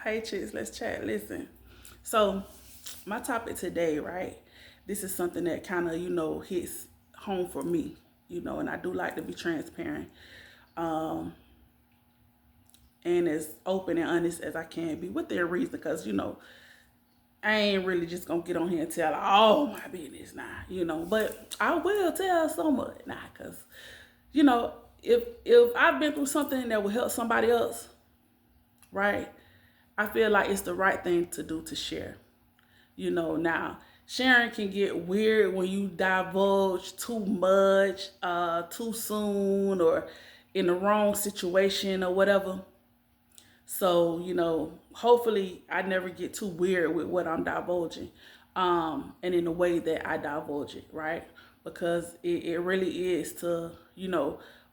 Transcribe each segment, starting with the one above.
Hey chicks, let's chat. Listen. So my topic today, right? This is something that kind of, hits home for me, and I do like to be transparent. Um, and as open and honest as I can be with their reason, because I ain't really just gonna get on here and tell all my business now, but I will tell some of it now, cause you know, if I've been through something that will help somebody else, right? I feel like it's the right thing to do to share. Now sharing can get weird when you divulge too much, too soon, or in the wrong situation or whatever. So, hopefully I never get too weird with what I'm divulging, and in the way that I divulge it, right? Because it really is to,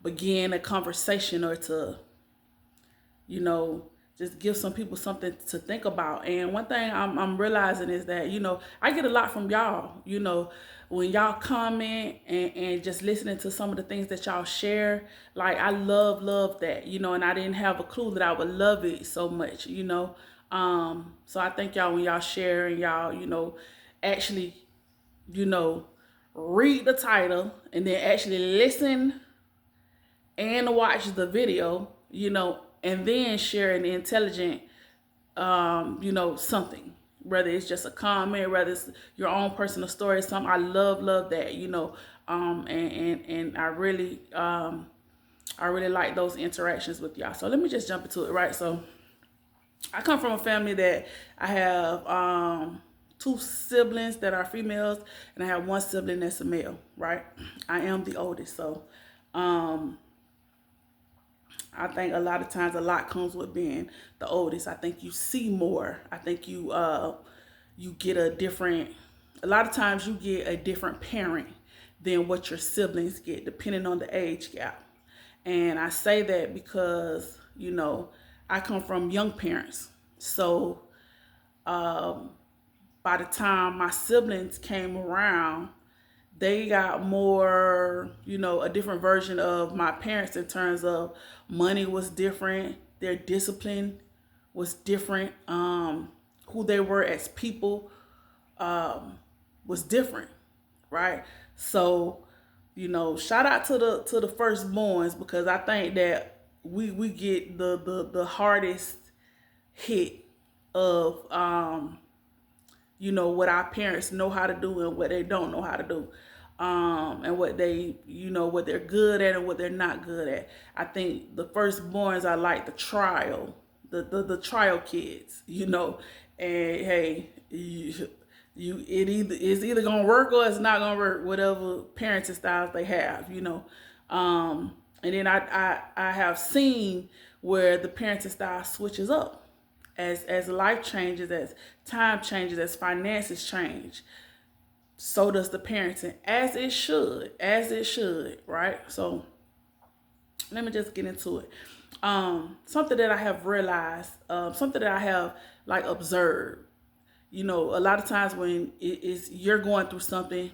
begin a conversation or to, you know, just give some people something to think about. And one thing I'm realizing is that, I get a lot from y'all, when y'all comment and just listening to some of the things that y'all share. Like, I love that, and I didn't have a clue that I would love it so much. So I thank y'all when y'all share and y'all, actually, you know, read the title and then actually listen and watch the video, and then share an intelligent, something. Whether it's just a comment, whether it's your own personal story, something. I love that, and I really like those interactions with y'all. So let me just jump into it, right? So I come from a family that I have two siblings that are females, and I have one sibling that's a male, right? I am the oldest, so I think a lot of times a lot comes with being the oldest. I think you see more. I think you get a lot of times you get a different parent than what your siblings get, depending on the age gap. And I say that because, I come from young parents. So by the time my siblings came around, they got more, a different version of my parents in terms of money was different, their discipline was different, who they were as people was different, right? So, shout out to the firstborns, because I think that we get the hardest hit of what our parents know how to do and what they don't know how to do, and what they, what they're good at and what they're not good at. I think the firstborns are like the trial kids, and hey, it's either gonna work or it's not gonna work, whatever parenting styles they have. And then I have seen where the parenting style switches up as life changes, as time changes, as finances change. So does the parenting, as it should, right? So let me just get into it. Something that I have realized, something that I have like observed. A lot of times when you're going through something,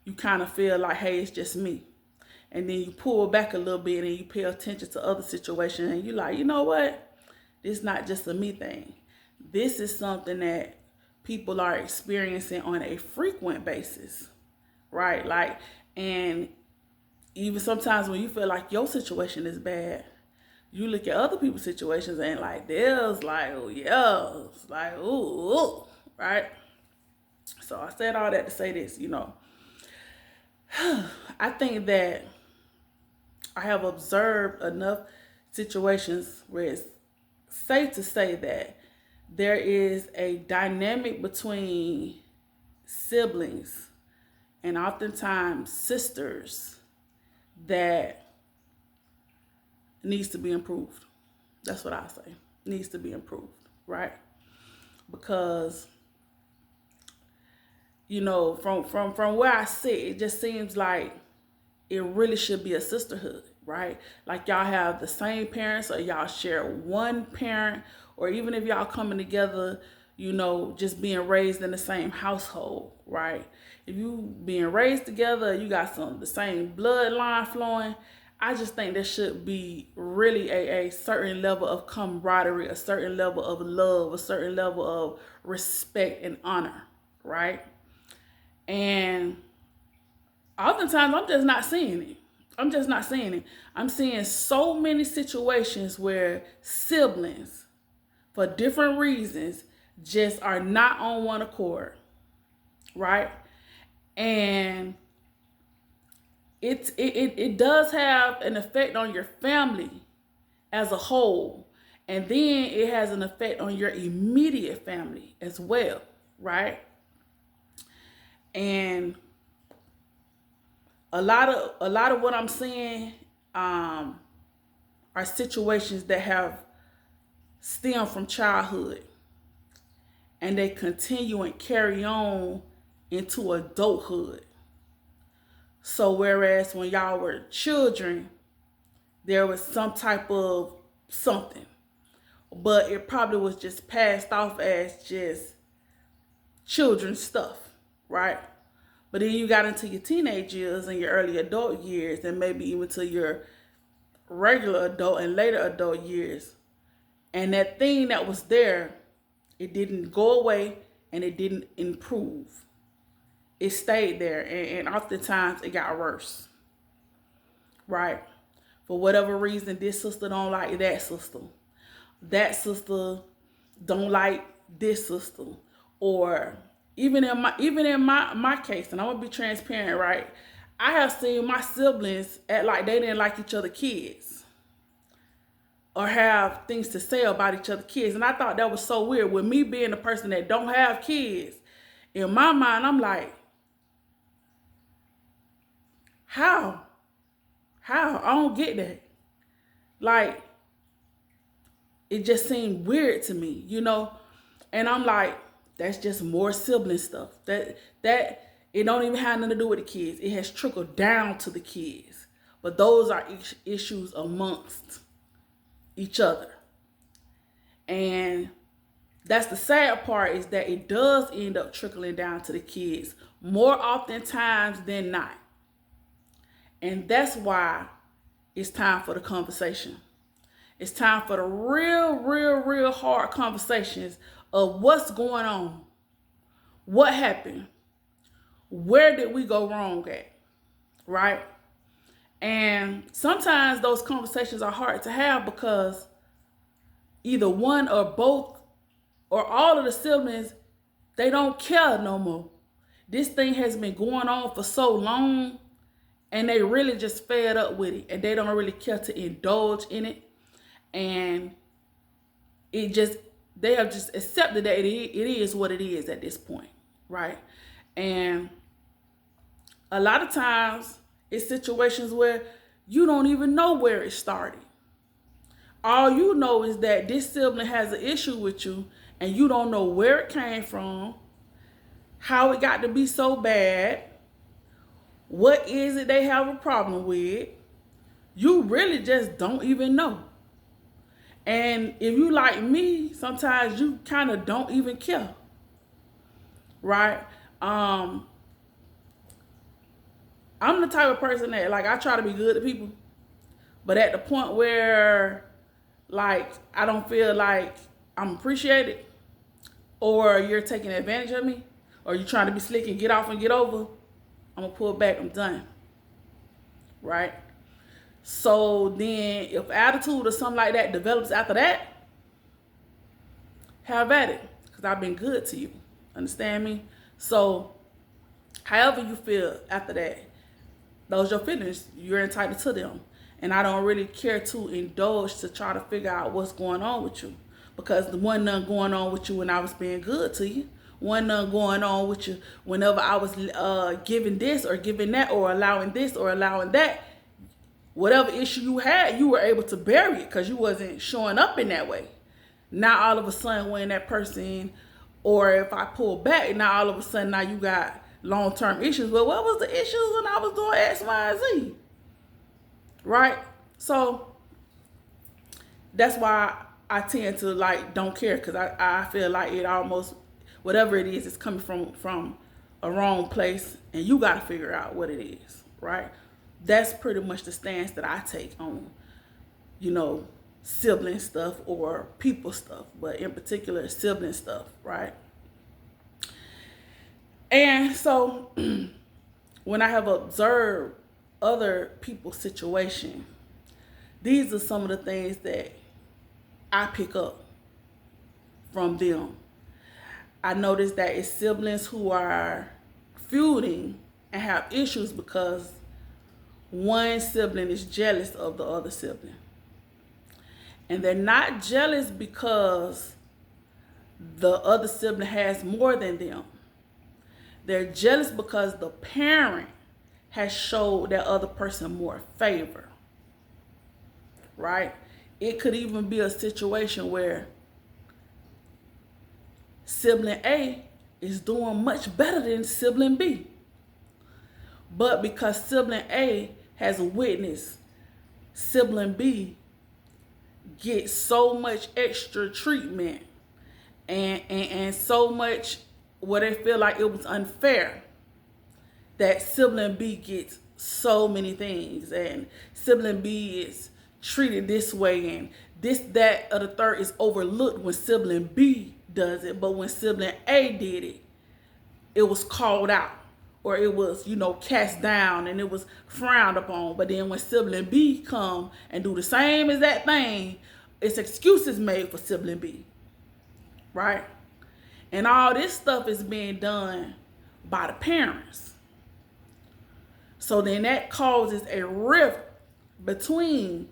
you kind of feel like, hey, it's just me. And then you pull back a little bit and you pay attention to other situations, and you're like, you know what? It's not just a me thing. This is something that people are experiencing on a frequent basis, right? Like, and even sometimes when you feel like your situation is bad, you look at other people's situations and like theirs, like, oh yeah, it's like, ooh, right? So I said all that to say this, I think that I have observed enough situations where it's safe to say that there is a dynamic between siblings and oftentimes sisters that needs to be improved. That's what I say. Needs to be improved, right? Because from where I sit, it just seems like it really should be a sisterhood, right? Like y'all have the same parents, or y'all share one parent, or even if y'all coming together, just being raised in the same household, right? If you being raised together, you got the same bloodline flowing, I just think there should be really a certain level of camaraderie, a certain level of love, a certain level of respect and honor, right? And oftentimes I'm just not seeing it. I'm just not seeing it. I'm seeing so many situations where siblings, for different reasons, just are not on one accord, right? And it does have an effect on your family as a whole, and then it has an effect on your immediate family as well, right? And a lot of what I'm seeing are situations that have stemmed from childhood, and they continue and carry on into adulthood. So whereas when y'all were children, there was some type of something, but it probably was just passed off as just children's stuff, right? But then you got into your teenage years and your early adult years, and maybe even to your regular adult and later adult years. And that thing that was there, it didn't go away and it didn't improve. It stayed there, and oftentimes it got worse, right? For whatever reason, this sister don't like that sister. That sister don't like this sister. Or even in my case, and I'm gonna be transparent, right? I have seen my siblings act like they didn't like each other kids, or have things to say about each other kids. And I thought that was so weird. With me being a person that don't have kids, in my mind, I'm like, how? I don't get that. Like, it just seemed weird to me, you know? And I'm like, that's just more sibling stuff. That it don't even have nothing to do with the kids. It has trickled down to the kids. But those are issues amongst each other. And that's the sad part, is that it does end up trickling down to the kids more oftentimes than not. And that's why it's time for the conversation. It's time for the real hard conversations of what's going on. What happened? Where did we go wrong at? Right? And sometimes those conversations are hard to have because either one or both or all of the siblings, they don't care no more. This thing has been going on for so long, and they really just fed up with it, and they don't really care to indulge in it. And they have just accepted that it is what it is at this point, right? And a lot of times it's situations where you don't even know where it started. All you know is that this sibling has an issue with you, and you don't know where it came from, how it got to be so bad, what is it they have a problem with. You really just don't even know. And if you like me, sometimes you kind of don't even care, right? I'm the type of person that, like, I try to be good to people, but at the point where, like, I don't feel like I'm appreciated, or you're taking advantage of me, or you're trying to be slick and get off and get over, I'm gonna pull back. I'm done, right? So then if attitude or something like that develops after that, have at it, because I've been good to you. Understand me? So however you feel after that, those are your feelings. You're entitled to them. And I don't really care to indulge to try to figure out what's going on with you, because the one none going on with you when I was being good to you. One none going on with you whenever I was giving this or giving that, or allowing this or allowing that. Whatever issue you had, you were able to bury it because you wasn't showing up in that way. Now all of a sudden when that person, or if I pull back, now all of a sudden now you got long-term issues. Well, what was the issues when I was doing X, Y, and Z? Right? So that's why I tend to, like, don't care, because I feel like it almost, whatever it is, it's coming from a wrong place, and you got to figure out what it is, right? That's pretty much the stance that I take on, sibling stuff or people stuff, but in particular sibling stuff, right? And so when I have observed other people's situation, these are some of the things that I pick up from them. I notice that it's siblings who are feuding and have issues because one sibling is jealous of the other sibling. And they're not jealous because the other sibling has more than them. They're jealous because the parent has showed that other person more favor, right? It could even be a situation where sibling A is doing much better than sibling B. But because sibling A has witnessed sibling B get so much extra treatment and so much where they feel like it was unfair, that sibling B gets so many things and sibling B is treated this way and this, that, or the third is overlooked when sibling B does it. But when sibling A did it, it was called out or it was, cast down and it was frowned upon. But then when sibling B come and do the same as that thing, it's excuses made for sibling B, right? And all this stuff is being done by the parents. So then that causes a rift between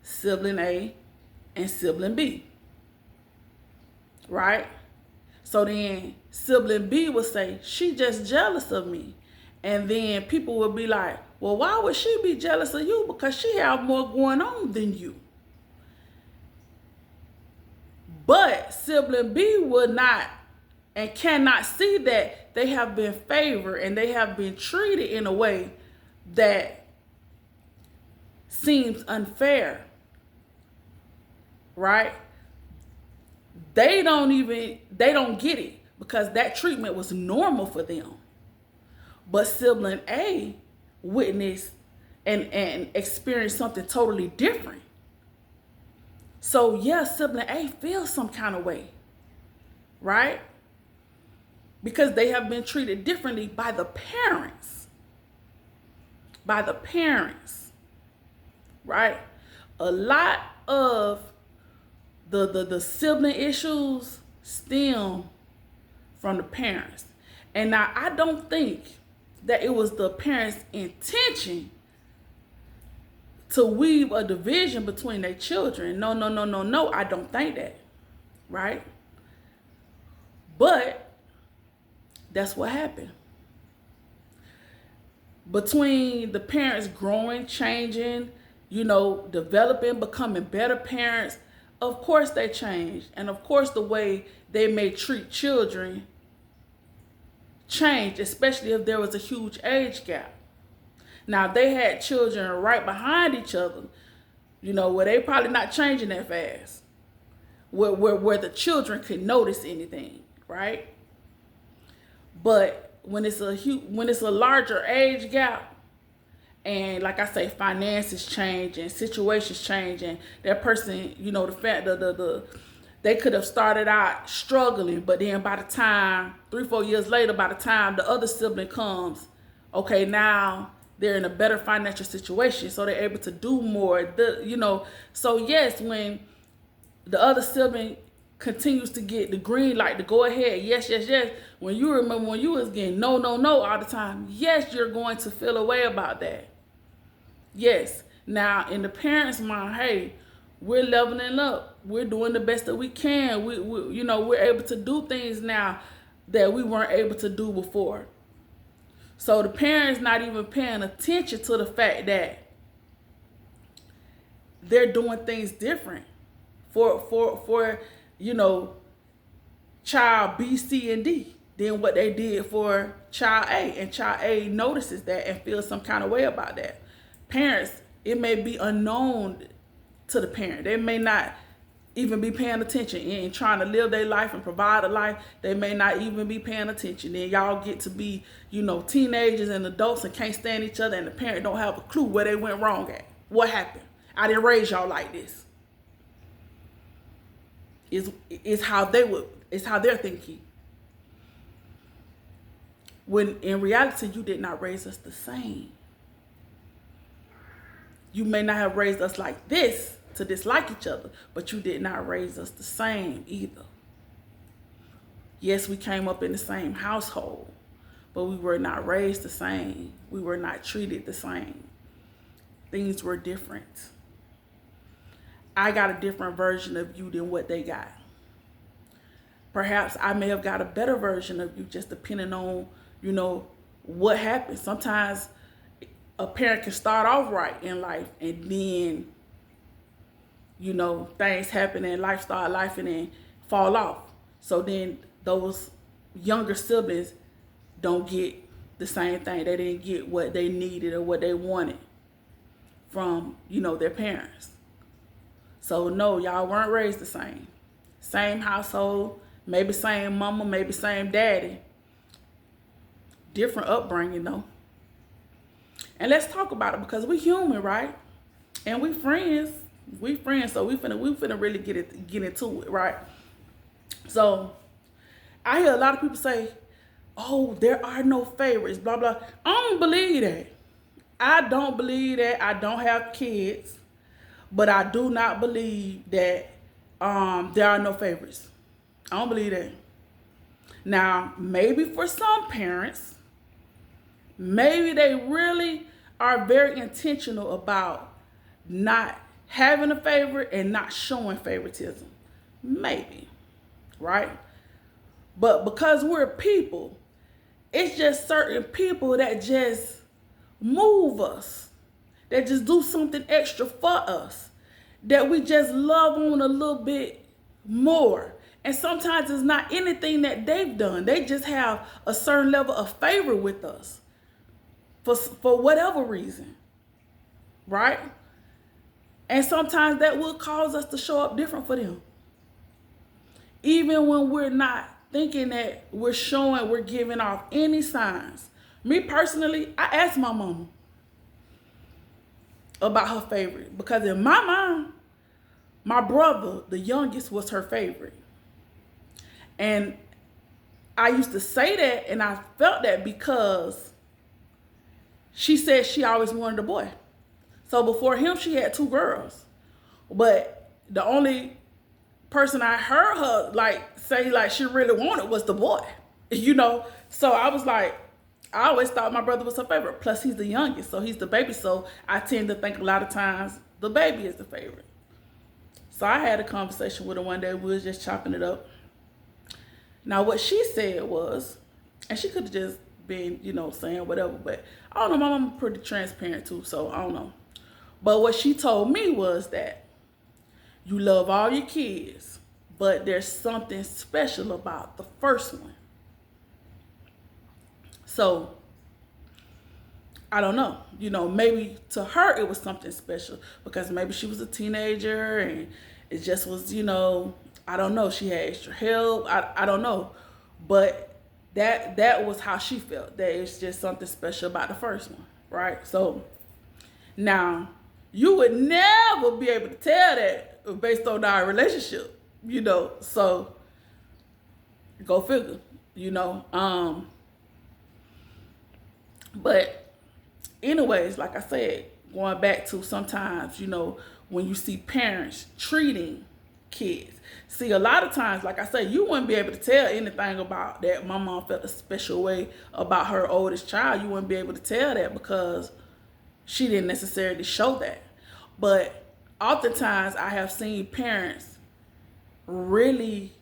sibling A and sibling B, right? So then sibling B will say, she just jealous of me. And then people will be like, well, why would she be jealous of you? Because she have more going on than you. But sibling B would not and cannot see that they have been favored and they have been treated in a way that seems unfair, right? They don't get it because that treatment was normal for them. But sibling A witnessed and experienced something totally different. So yeah, sibling A feels some kind of way, right? Because they have been treated differently by the parents. By the parents, right? A lot of the sibling issues stem from the parents. And now I don't think that it was the parents' intention to weave a division between their children. No, I don't think that, right? But that's what happened. Between the parents growing, changing, developing, becoming better parents, of course they changed. And of course the way they may treat children changed, especially if there was a huge age gap. Now, they had children right behind each other, where they probably not changing that fast, where the children could notice anything, right? But when it's a larger age gap, and like I say, finances change and situations change, and that person, the fact they could have started out struggling, but then by the time 3-4 years later, by the time the other sibling comes, okay, now they're in a better financial situation, so they're able to do more. So yes, when the other sibling continues to get the green light to go ahead, yes. When you remember when you was getting no all the time, yes, you're going to feel a way about that. Yes. Now, in the parents' mind, hey, we're leveling up. We're doing the best that we can. We're able to do things now that we weren't able to do before. So the parents not even paying attention to the fact that they're doing things different for child B, C, and D than what they did for child A. And child A notices that and feels some kind of way about that. Parents, it may be unknown to the parent. They may not even be paying attention and trying to live their life and provide a life. They may not even be paying attention. Then y'all get to be, teenagers and adults and can't stand each other, and the parent don't have a clue where they went wrong at. What happened? I didn't raise y'all like this. Is how they're thinking. When in reality, you did not raise us the same. You may not have raised us like this to dislike each other, but you did not raise us the same either. Yes, we came up in the same household, but we were not raised the same. We were not treated the same. Things were different. I got a different version of you than what they got. Perhaps I may have got a better version of you, just depending on, what happened. Sometimes a parent can start off right in life, and then, things happen and life start life and then fall off. So then those younger siblings don't get the same thing. They didn't get what they needed or what they wanted from, their parents. So no, y'all weren't raised the same. Same household, maybe same mama, maybe same daddy. Different upbringing though. And let's talk about it, because we human, right? And we friends. So we finna really get into it, right? So I hear a lot of people say, "Oh, there are no favorites," blah blah. I don't believe that. I don't believe that. I don't have kids, but I do not believe that there are no favorites. I don't believe that. Now, maybe for some parents, maybe they really are very intentional about not having a favorite and not showing favoritism. Maybe, right? But because we're people, it's just certain people that just move us, that just do something extra for us, that we just love on a little bit more. And sometimes it's not anything that they've done. They just have a certain level of favor with us for whatever reason, right? And sometimes that will cause us to show up different for them. Even when we're not thinking that we're giving off any signs. Me personally, I asked my mama about her favorite, because in my mind, my brother, the youngest, was her favorite. And I used to say that, and I felt that because she said she always wanted a boy. So before him, she had 2 girls. But the only person I heard her say she really wanted was the boy, So I was like, I always thought my brother was her favorite. Plus he's the youngest, so he's the baby. So I tend to think a lot of times the baby is the favorite. So I had a conversation with her one day. We was just chopping it up. Now what she said was, and she could have just been, saying whatever, but I don't know, my mom pretty transparent too, so I don't know. But what she told me was that you love all your kids, but there's something special about the first one. So, I don't know, maybe to her it was something special because maybe she was a teenager and it just was, I don't know, she had extra help, I don't know. But that was how she felt, that it's just something special about the first one, right? So, now, you would never be able to tell that based on our relationship, so go figure, But anyways, like I said, going back to sometimes, when you see parents treating kids. See, a lot of times, like I said, you wouldn't be able to tell anything about that. My mom felt a special way about her oldest child. You wouldn't be able to tell that because she didn't necessarily show that. But oftentimes I have seen parents really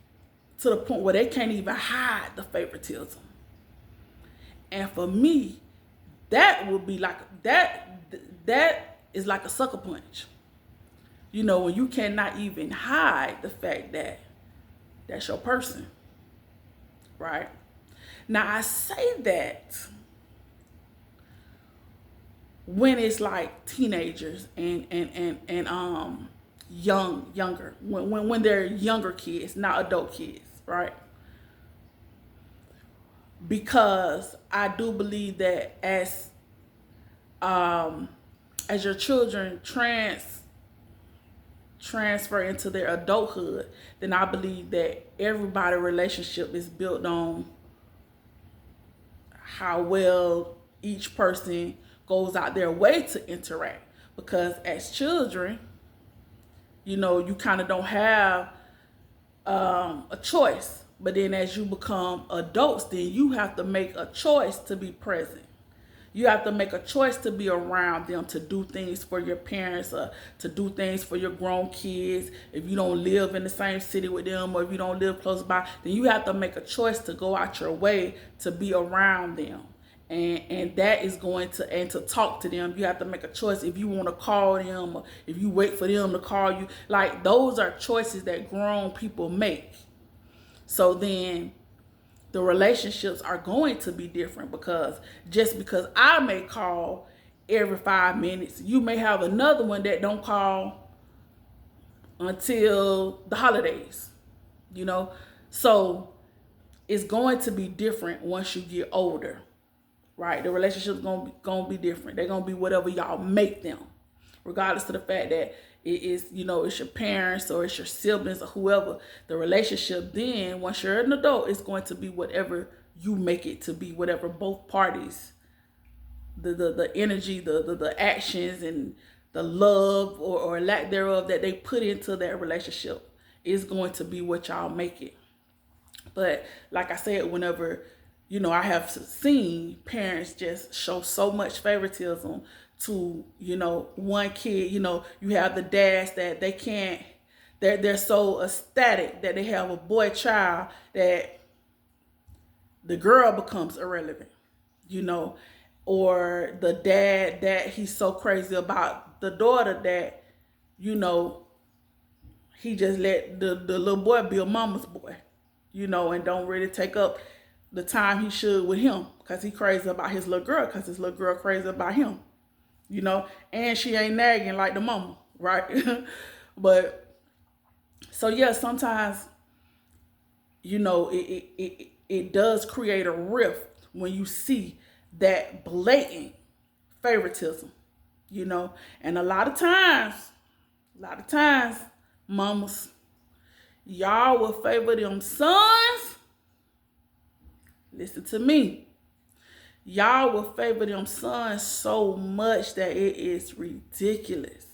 to the point where they can't even hide the favoritism. And for me, that would be like, that is like a sucker punch. When you cannot even hide the fact that that's your person, right? Now I say that when it's like teenagers and younger, when they're younger kids, not adult kids, right? Because I do believe that as your children transfer into their adulthood, then I believe that everybody's relationship is built on how well each person goes out their way to interact. Because as children, you kind of don't have a choice. But then as you become adults, then you have to make a choice to be present. You have to make a choice to be around them, to do things for your parents, or to do things for your grown kids. If you don't live in the same city with them, or if you don't live close by, then you have to make a choice to go out your way to be around them. And that is going to, and to talk to them. You have to make a choice if you want to call them, or if you wait for them to call you. Like, those are choices that grown people make. So then the relationships are going to be different, because just because I may call every 5 minutes, you may have another one that don't call until the holidays, So it's going to be different once you get older, right? The relationship's going to be different. They're going to be whatever y'all make them, regardless of the fact that it is, it's your parents or it's your siblings or whoever. The relationship then, once you're an adult, it's going to be whatever you make it to be, whatever both parties, the energy, the actions, and the love or lack thereof that they put into that relationship is going to be what y'all make it. But like I said, whenever, I have seen parents just show so much favoritism to, one kid. You have the dads that they can't, they're so ecstatic that they have a boy child that the girl becomes irrelevant, or the dad that he's so crazy about the daughter that, he just let the little boy be a mama's boy, and don't really take up the time he should with him, because he crazy about his little girl, because his little girl crazy about him, and she ain't nagging like the mama, right? But so yeah, sometimes, it does create a rift when you see that blatant favoritism, and a lot of times, mamas, y'all will favor them sons. Listen to me. Y'all will favor them sons so much that it is ridiculous.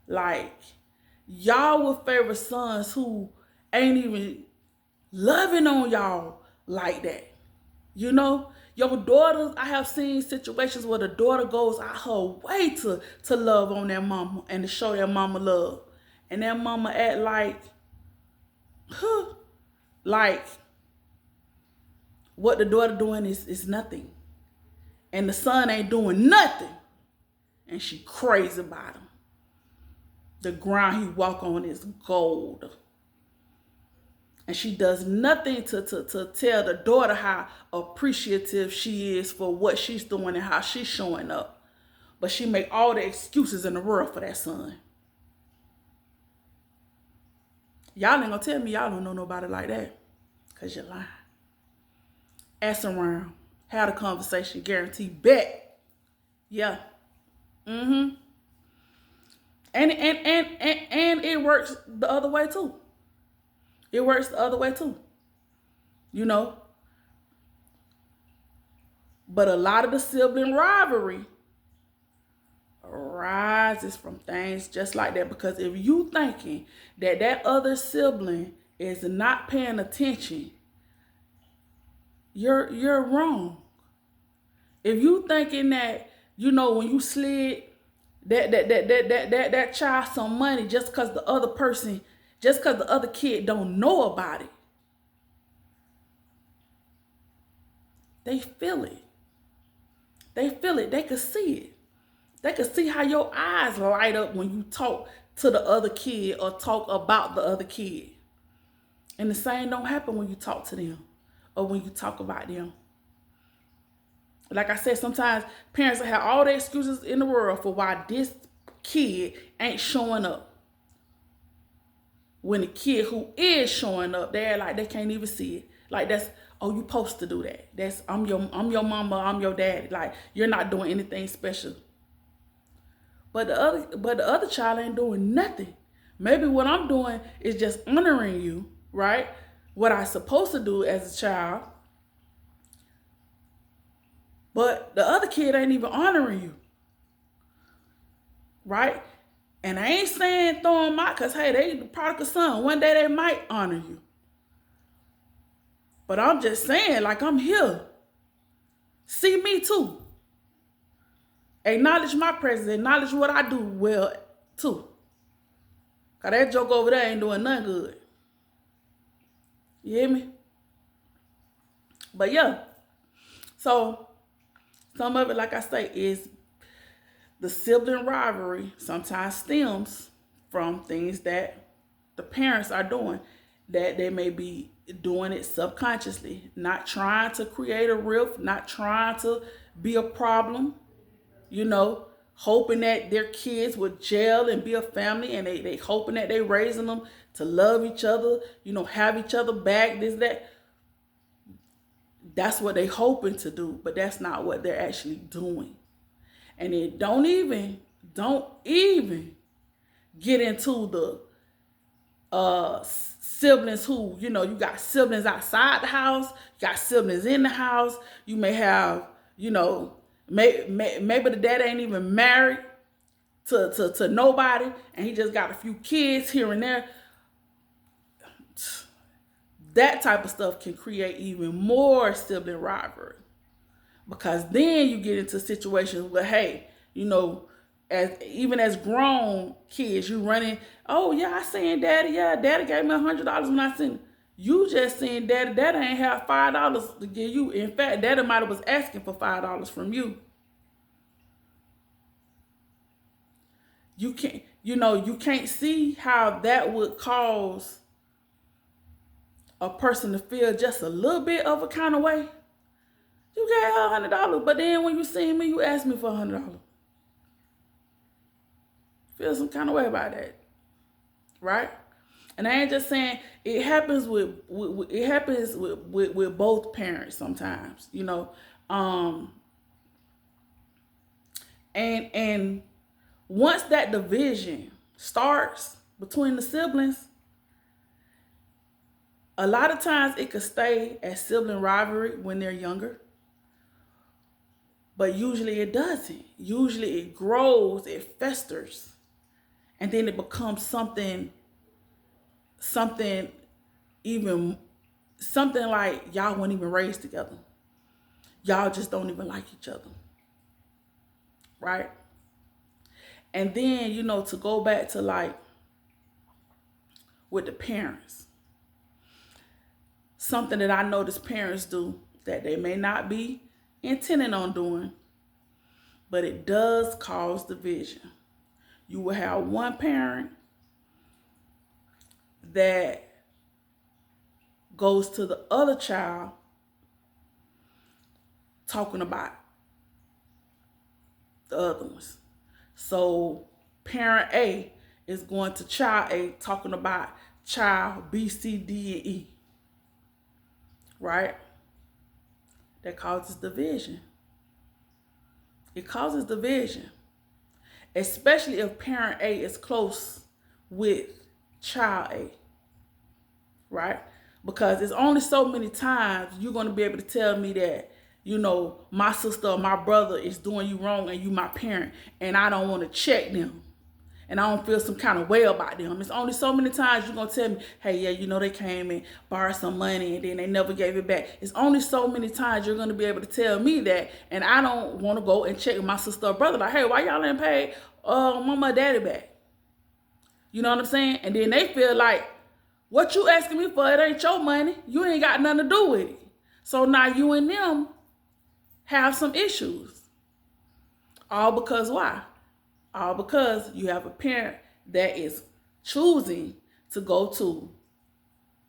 Like, y'all will favor sons who ain't even loving on y'all like that. Your daughters, I have seen situations where the daughter goes out her way to love on their mama and to show their mama love. And their mama act like what the daughter doing is nothing. And the son ain't doing nothing. And she crazy about him. The ground he walk on is gold. And she does nothing to tell the daughter how appreciative she is for what she's doing and how she's showing up. But she make all the excuses in the world for that son. Y'all ain't gonna tell me y'all don't know nobody like that, because you're lying. Ask around. Had a conversation, guarantee, bet. Yeah. And it works the other way too. It works the other way too. But a lot of the sibling rivalry arises from things just like that. Because if you thinking that other sibling is not paying attention, you're wrong. If you thinking that, when you slid that child some money just because the other kid don't know about it, they feel it. They could see it. They could see how your eyes light up when you talk to the other kid or talk about the other kid. And the same don't happen when you talk to them or when you talk about them. Like I said, sometimes parents have all the excuses in the world for why this kid ain't showing up. when the kid who is showing up, they're like they can't even see it. Like that's, oh, you supposed to do that. That's I'm your mama, I'm your daddy. Like you're not doing anything special. But the other child ain't doing nothing. Maybe what I'm doing is just honoring you, right? What I supposed to do as a child. But the other kid ain't even honoring you. Right? And I ain't saying throw them out because, hey, they the prodigal son. One day they might honor you. But I'm just saying, like, I'm here. See me too. Acknowledge my presence. Acknowledge what I do well too. Because that joke over there ain't doing nothing good. You hear me? But yeah. So some of it, like I say, is the sibling rivalry sometimes stems from things that the parents are doing, that they may be doing it subconsciously, not trying to create a rift, not trying to be a problem, hoping that their kids would gel and be a family, and they hoping that they raising them to love each other, have each other back, this, that. That's what they hoping to do, but that's not what they're actually doing. And then don't even get into the siblings who, you got siblings outside the house, you got siblings in the house. You may have, maybe the dad ain't even married to nobody, and he just got a few kids here and there. That type of stuff can create even more sibling rivalry. Because then you get into situations where, hey, as grown kids, you running, oh yeah, I seen daddy, yeah, daddy gave me $100 when I seen. You just seen daddy ain't have $5 to give you. In fact, daddy might have was asking for $5 from you. You can't see how that would cause a person to feel just a little bit of a kind of way. You gave her $100, but then when you see me, you ask me for $100. Feel some kind of way about that, right? And I ain't just saying it happens with both parents sometimes, and once that division starts between the siblings, a lot of times it could stay as sibling rivalry when they're younger. But usually it doesn't. Usually it grows, it festers, and then it becomes something like y'all weren't even raised together. Y'all just don't even like each other. Right? And then, to go back to like with the parents, something that I notice parents do that they may not be intending on doing, but it does cause division. You will have one parent that goes to the other child talking about the other ones. So parent A is going to child A talking about child B, C, D, and E. Right? That causes division. It causes division. Especially if parent A is close with child A. Right? Because it's only so many times you're going to be able to tell me that, my sister or my brother is doing you wrong and you my parent, and I don't want to check them. And I don't feel some kind of way about them. It's only so many times you're going to tell me, hey, yeah, they came and borrowed some money and then they never gave it back. It's only so many times you're going to be able to tell me that, and I don't want to go and check with my sister or brother. Like, hey, why y'all ain't paid mama or daddy back? You know what I'm saying? And then they feel like, what you asking me for? It ain't your money. You ain't got nothing to do with it. So now you and them have some issues. All because why? All because you have a parent that is choosing to go to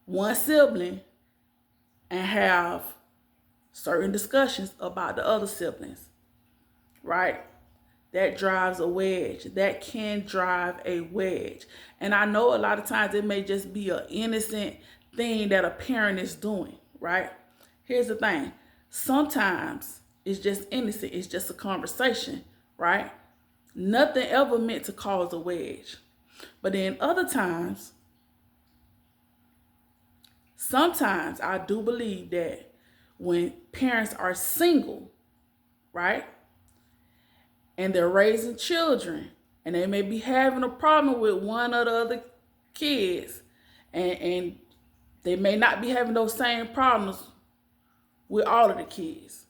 one sibling and have certain discussions about the other siblings, right? that drives a wedge. That can drive a wedge. And I know a lot of times it may just be an innocent thing that a parent is doing, right? Here's the thing. Sometimes it's just innocent. It's just a conversation, right? Nothing ever meant to cause a wedge. But then other times, sometimes I do believe that when parents are single, right, and they're raising children, and they may be having a problem with one of the other kids, and they may not be having those same problems with all of the kids.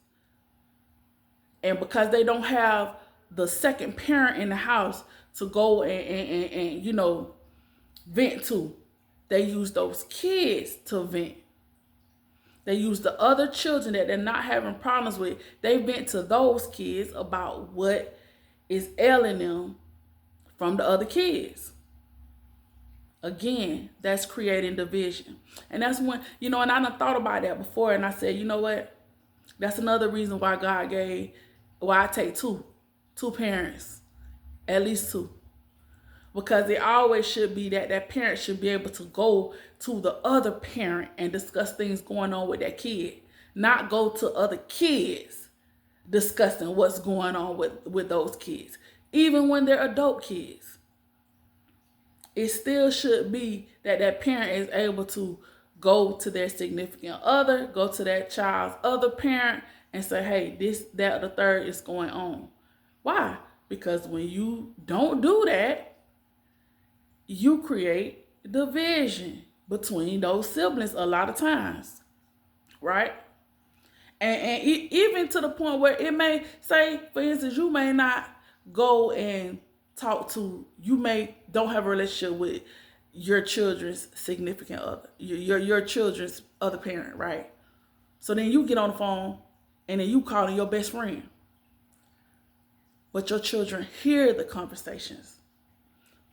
And because they don't have the second parent in the house to go and vent to, they use those kids to vent. They use the other children that they're not having problems with. They vent to those kids about what is ailing them from the other kids. Again, that's creating division. And that's when, and I done thought about that before, and I said, you know what? That's another reason why why I take two parents, at least two. Because it always should be that parent should be able to go to the other parent and discuss things going on with that kid. Not go to other kids discussing what's going on with those kids. Even when they're adult kids. It still should be that parent is able to go to their significant other, go to that child's other parent and say, hey, this, that, or the third is going on. Why? Because when you don't do that, you create division between those siblings a lot of times, right? And even to the point where it may say, for instance, you may not go and don't have a relationship with your children's significant other, your children's other parent, right? So then you get on the phone and then you calling your best friend. But your children hear the conversations.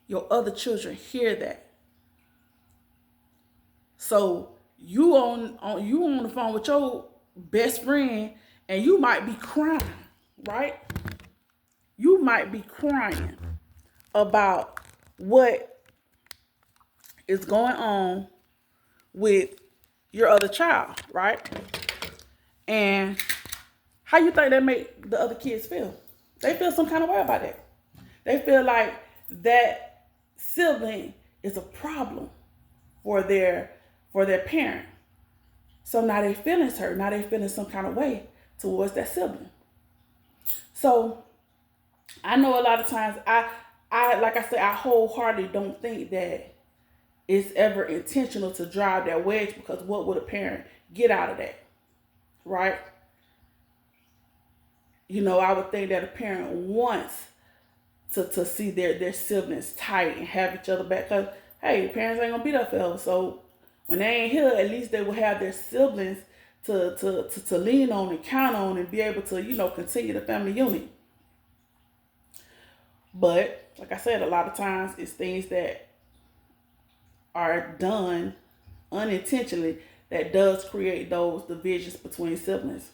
Your other children hear that. So you on the phone with your best friend and you might be crying, right? You might be crying about what is going on with your other child, right? And how you think that make the other kids feel? They feel some kind of way about that. They feel like that sibling is a problem for their parent. So now they feelings hurt. Now they feeling some kind of way towards that sibling. So I know a lot of times I like I said, I wholeheartedly don't think that it's ever intentional to drive that wedge, because what would a parent get out of that? Right? I would think that a parent wants to see their siblings tight and have each other back. Because, hey, the parents ain't going to be there for them. So when they ain't here, at least they will have their siblings to lean on and count on and be able to, continue the family unit. But, like I said, a lot of times it's things that are done unintentionally that does create those divisions between siblings.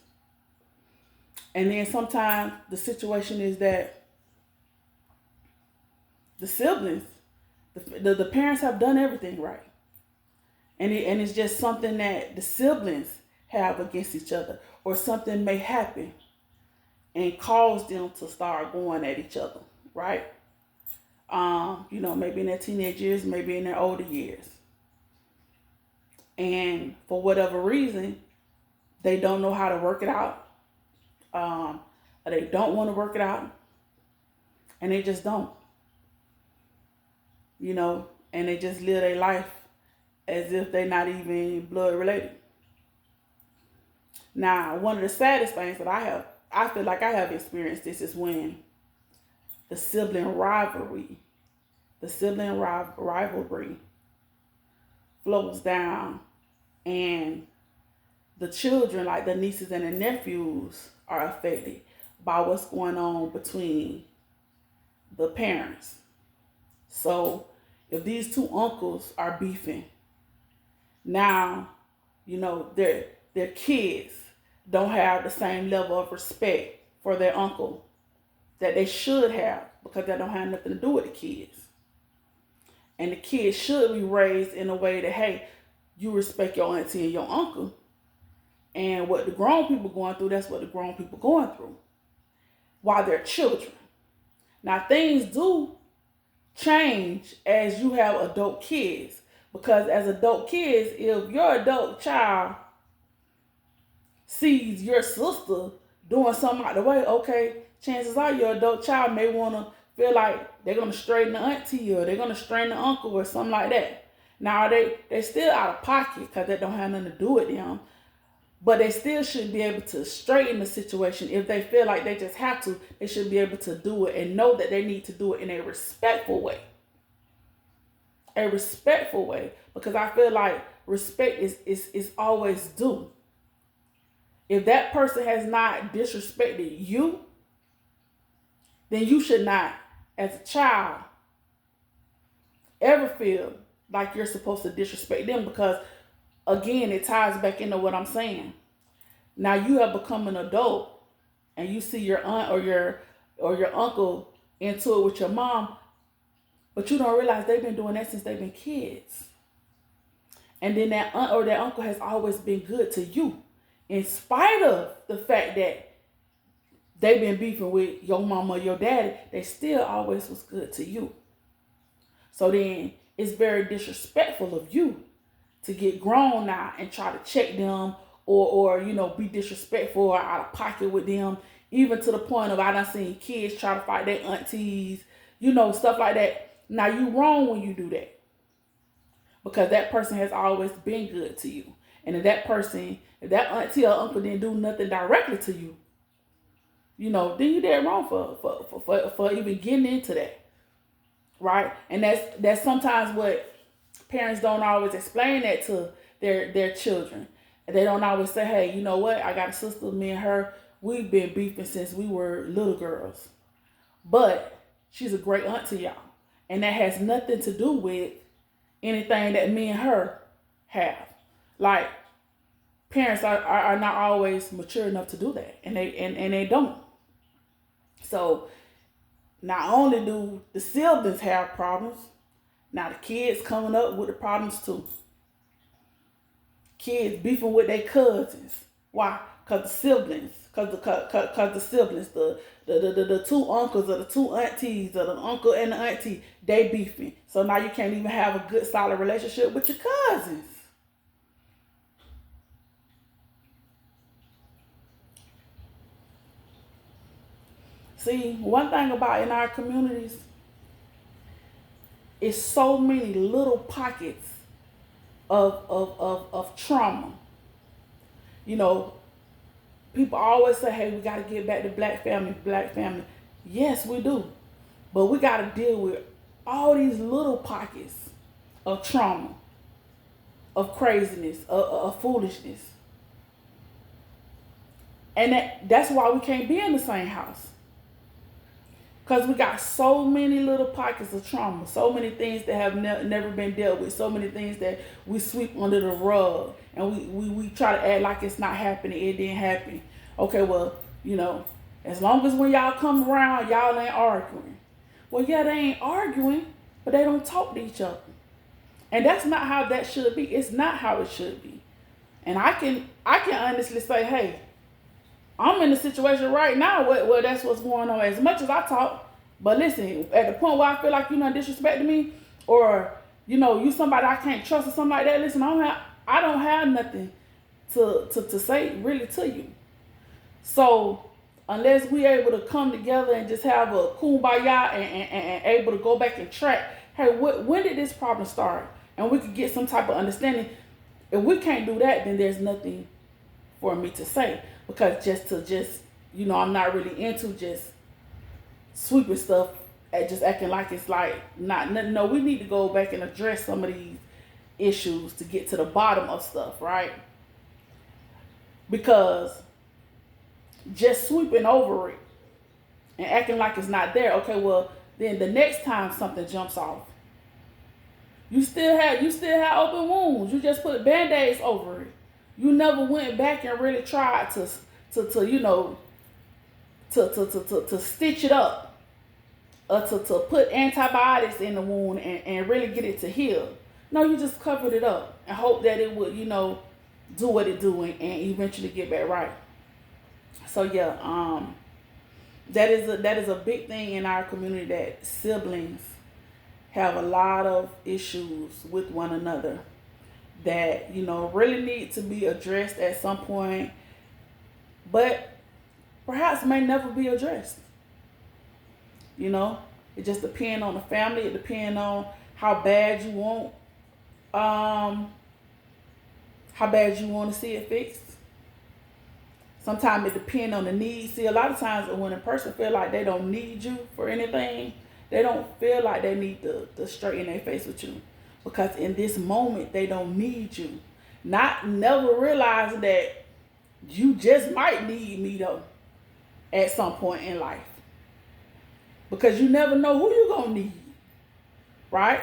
And then sometimes the situation is that the siblings, the parents have done everything right. And it's just something that the siblings have against each other, or something may happen and cause them to start going at each other, right? Maybe in their teenage years, maybe in their older years. And for whatever reason, they don't know how to work it out. Or they don't want to work it out. And they just don't. And they just live their life as if they're not even blood related. Now, one of the saddest things that I feel like I have experienced this, is when the sibling rivalry flows down, and the children, like the nieces and the nephews, are affected by what's going on between the parents. So if these two uncles are beefing, now, their kids don't have the same level of respect for their uncle that they should have, because that don't have nothing to do with the kids. And the kids should be raised in a way that, hey, you respect your auntie and your uncle. And what the grown people going through, that's what the grown people going through while they're children. Now, things do change as you have adult kids. Because as adult kids, if your adult child sees your sister doing something out the way, okay, chances are your adult child may want to feel like they're going to straighten the auntie or they're going to straighten the uncle or something like that. Now, they're still out of pocket because that don't have nothing to do with them. But they still should be able to straighten the situation. If they feel like they just have to, they should be able to do it and know that they need to do it in a respectful way. A respectful way. Because I feel like respect is always due. If that person has not disrespected you, then you should not, as a child, ever feel like you're supposed to disrespect them, because again, it ties back into what I'm saying. Now you have become an adult and you see your aunt or your uncle into it with your mom, but you don't realize they've been doing that since they've been kids. And then that aunt or that uncle has always been good to you, in spite of the fact that they've been beefing with your mama or your daddy. They still always was good to you. So then it's very disrespectful of you to get grown now and try to check them or be disrespectful or out of pocket with them, even to the point of I done seen kids try to fight their aunties, stuff like that. Now you wrong when you do that, because that person has always been good to you. And if that auntie or uncle didn't do nothing directly to you, then you did wrong for even getting into that, right? And that's sometimes what parents don't always explain that to their children. And they don't always say, hey, you know what? I got a sister, me and her, we've been beefing since we were little girls. But she's a great aunt to y'all. And that has nothing to do with anything that me and her have. Like, parents are not always mature enough to do that. And they don't. So, not only do the siblings have problems, now the kids coming up with the problems too. Kids beefing with their cousins. Why? Because the siblings. Because the siblings, the two uncles or the two aunties or the uncle and the auntie, they beefing. So now you can't even have a good solid relationship with your cousins. See, one thing about in our communities is so many little pockets of trauma. People always say, hey, we got to get back to black family. Yes, we do. But we got to deal with all these little pockets of trauma, of craziness, of foolishness. And that's why we can't be in the same house. Because we got so many little pockets of trauma, so many things that have never been dealt with, so many things that we sweep under the rug, and we try to act like it's not happening, it didn't happen. Okay, well, as long as when y'all come around, y'all ain't arguing. Well, yeah, they ain't arguing, but they don't talk to each other. And that's not how that should be. It's not how it should be. And I can honestly say, hey, I'm in a situation right now where that's what's going on. As much as I talk, but listen, at the point where I feel like disrespecting me, or you somebody I can't trust or something like that. Listen, I don't have nothing to say really to you. So unless we able to come together and just have a kumbaya and able to go back and track, hey, when did this problem start? And we could get some type of understanding. If we can't do that, then there's nothing for me to say. Because I'm not really into just sweeping stuff and just acting like it's like not nothing. No, we need to go back and address some of these issues to get to the bottom of stuff, right? Because just sweeping over it and acting like it's not there, okay, well, then the next time something jumps off, you still have open wounds. You just put Band-Aids over it. You never went back and really tried to to stitch it up, or to put antibiotics in the wound and really get it to heal. No, you just covered it up and hope that it would, do what it do and eventually get back right. So yeah, that is a big thing in our community, that siblings have a lot of issues with one another that, really need to be addressed at some point, but perhaps may never be addressed. It just depends on the family. It depends on how bad you want to see it fixed. Sometimes it depends on the need. See, a lot of times when a person feel like they don't need you for anything, they don't feel like they need to straighten their face with you, because in this moment they don't need you. Never realizing that you just might need me though at some point in life, because you never know who you're gonna need, right?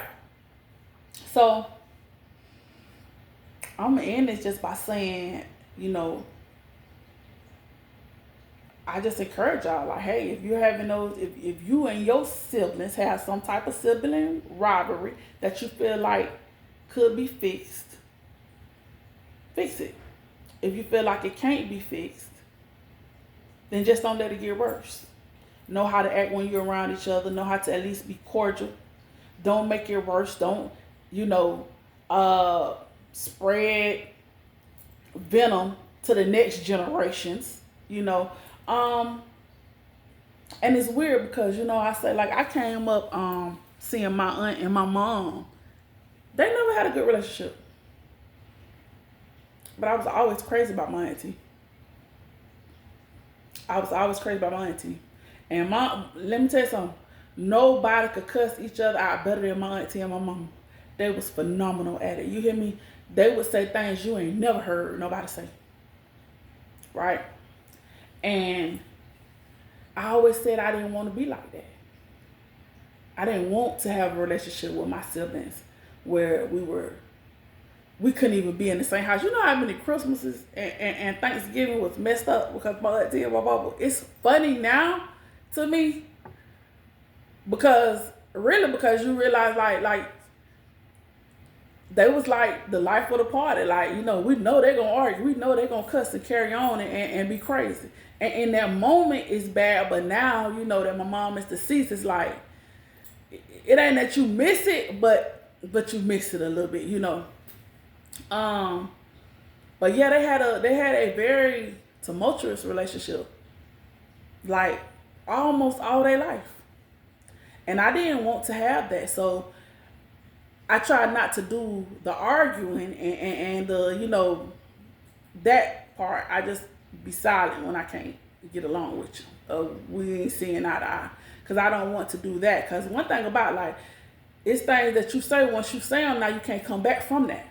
So I'm gonna end this just by saying, I just encourage y'all, like, hey, if you're having those, if you and your siblings have some type of sibling rivalry that you feel like could be fixed, fix it. If you feel like it can't be fixed, then just don't let it get worse. Know how to act when you're around each other. Know how to at least be cordial. Don't make it worse. Don't, spread venom to the next generations, and it's weird because, I say, like, I came up seeing my aunt and my mom. They never had a good relationship. But I was always crazy about my auntie. And let me tell you something. Nobody could cuss each other out better than my auntie and my mama. They was phenomenal at it. You hear me? They would say things you ain't never heard nobody say. Right? And I always said I didn't want to be like that. I didn't want to have a relationship with my siblings where we couldn't even be in the same house. You know how many Christmases and Thanksgiving was messed up because my auntie and my mama. It's funny now to me because you realize like they was like the life of the party. Like, we know they're going to argue. We know they're going to cuss and carry on and be crazy. And in that moment, it's bad. But now, that my mom is deceased, it's like, it ain't that you miss it, but you miss it a little bit, But yeah, they had a very tumultuous relationship. Like, almost all their life. And I didn't want to have that. So I tried not to do the arguing and the, that part. I just be silent when I can't get along with you. We ain't seeing eye to eye. Because I don't want to do that. Because one thing about, like, it's things that you say, once you say them, now you can't come back from that.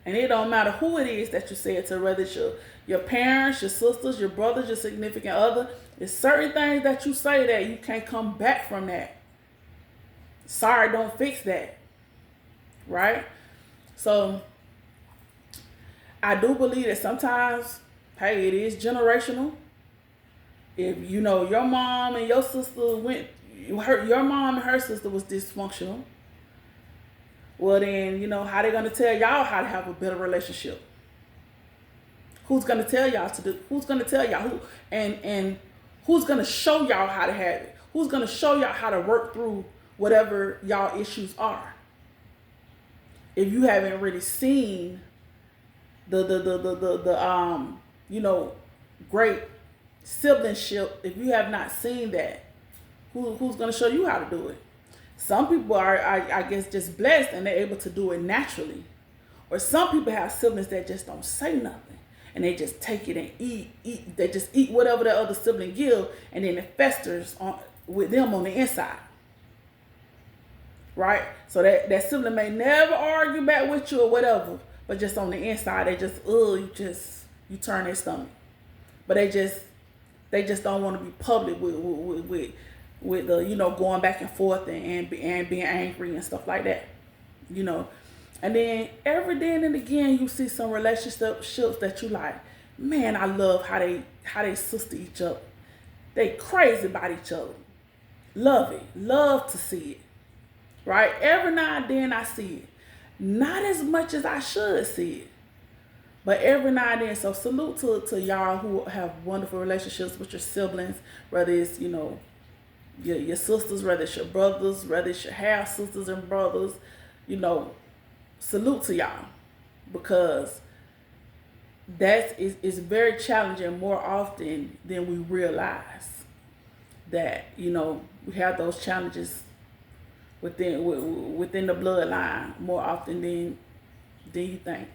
And it don't matter who it is that you say it to, whether it's your parents, your sisters, your brothers, your significant other. There's certain things that you say that you can't come back from that. Sorry, don't fix that. Right? So I do believe that sometimes, hey, it is generational. If your mom and your sister your mom and her sister was dysfunctional, well then, how they gonna tell y'all how to have a better relationship? Who's gonna tell y'all to do? Who's gonna tell y'all who? And who's gonna show y'all how to have it? Who's gonna show y'all how to work through whatever y'all issues are? If you haven't really seen the great siblingship, if you have not seen that, who's gonna show you how to do it? Some people are, I guess, just blessed and they're able to do it naturally. Or some people have siblings that just don't say nothing. And they just take it and eat. They just eat whatever the other sibling give, and then it festers with them on the inside. Right? So that sibling may never argue back with you or whatever, but just on the inside, they just, you turn their stomach. But they just don't want to be public with the, going back and forth and being angry and stuff like that. And then every then and again, you see some relationships that you like, man, I love how they sister each other. They crazy about each other. Love it. Love to see it. Right? Every now and then I see it. Not as much as I should see it. But every now and then, so salute to y'all who have wonderful relationships with your siblings, whether it's, your sisters, whether it's your brothers, whether it's your half sisters and brothers, salute to y'all. Because is very challenging more often than we realize. That, we have those challenges within the bloodline more often than you think.